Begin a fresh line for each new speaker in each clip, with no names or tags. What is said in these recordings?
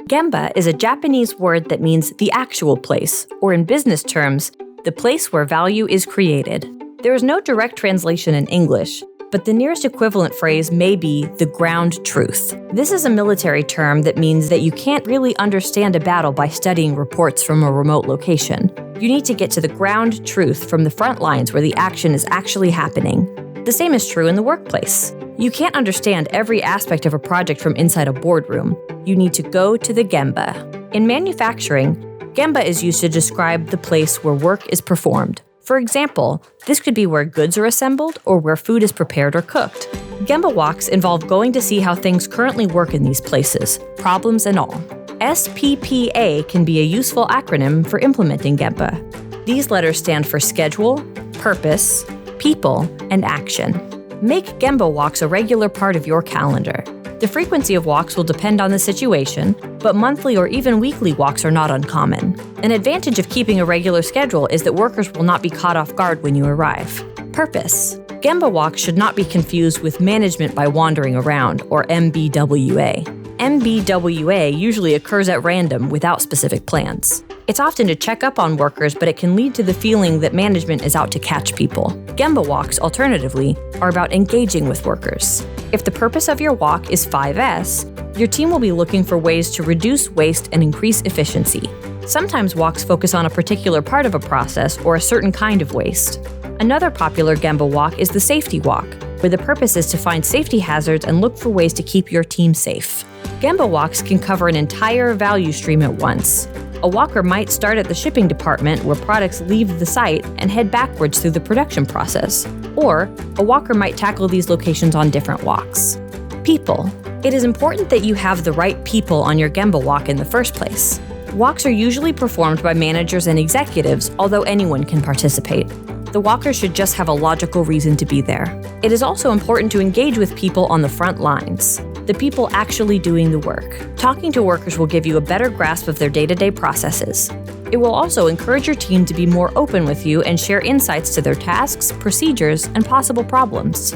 Gemba is a Japanese word that means the actual place, or in business terms, the place where value is created. There is no direct translation in English, but the nearest equivalent phrase may be the ground truth. This is a military term that means that you can't really understand a battle by studying reports from a remote location. You need to get to the ground truth from the front lines where the action is actually happening. The same is true in the workplace. You can't understand every aspect of a project from inside a boardroom. You need to go to the Gemba. In manufacturing, Gemba is used to describe the place where work is performed. For example, this could be where goods are assembled or where food is prepared or cooked. Gemba walks involve going to see how things currently work in these places, problems and all. SPPA can be a useful acronym for implementing Gemba. These letters stand for schedule, purpose, people, and action. Make Gemba walks a regular part of your calendar. The frequency of walks will depend on the situation, but monthly or even weekly walks are not uncommon. An advantage of keeping a regular schedule is that workers will not be caught off guard when you arrive. Purpose. Gemba walks should not be confused with management by wandering around, or MBWA. MBWA usually occurs at random without specific plans. It's often to check up on workers, but it can lead to the feeling that management is out to catch people. Gemba walks, alternatively, are about engaging with workers. If the purpose of your walk is 5S, your team will be looking for ways to reduce waste and increase efficiency. Sometimes walks focus on a particular part of a process or a certain kind of waste. Another popular Gemba walk is the safety walk, where the purpose is to find safety hazards and look for ways to keep your team safe. Gemba walks can cover an entire value stream at once. A walker might start at the shipping department where products leave the site and head backwards through the production process. Or, a walker might tackle these locations on different walks. People. It is important that you have the right people on your Gemba walk in the first place. Walks are usually performed by managers and executives, although anyone can participate. The walkers should just have a logical reason to be there. It is also important to engage with people on the front lines, the people actually doing the work. Talking to workers will give you a better grasp of their day-to-day processes. It will also encourage your team to be more open with you and share insights to their tasks, procedures, and possible problems.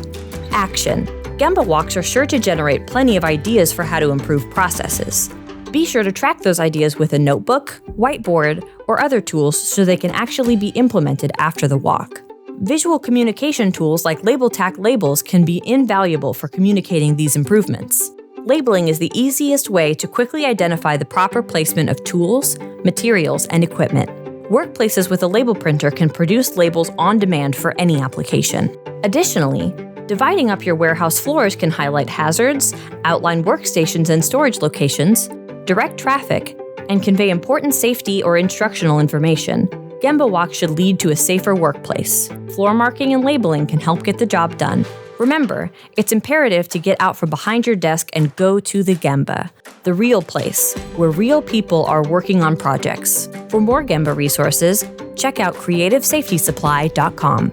Action. Gemba walks are sure to generate plenty of ideas for how to improve processes. Be sure to track those ideas with a notebook, whiteboard, or other tools so they can actually be implemented after the walk. Visual communication tools like label tag labels can be invaluable for communicating these improvements. Labeling is the easiest way to quickly identify the proper placement of tools, materials, and equipment. Workplaces with a label printer can produce labels on demand for any application. Additionally, dividing up your warehouse floors can highlight hazards, outline workstations and storage locations, direct traffic, and convey important safety or instructional information. Gemba walks should lead to a safer workplace. Floor marking and labeling can help get the job done. Remember, it's imperative to get out from behind your desk and go to the Gemba, the real place, where real people are working on projects. For more Gemba resources, check out creativesafetysupply.com.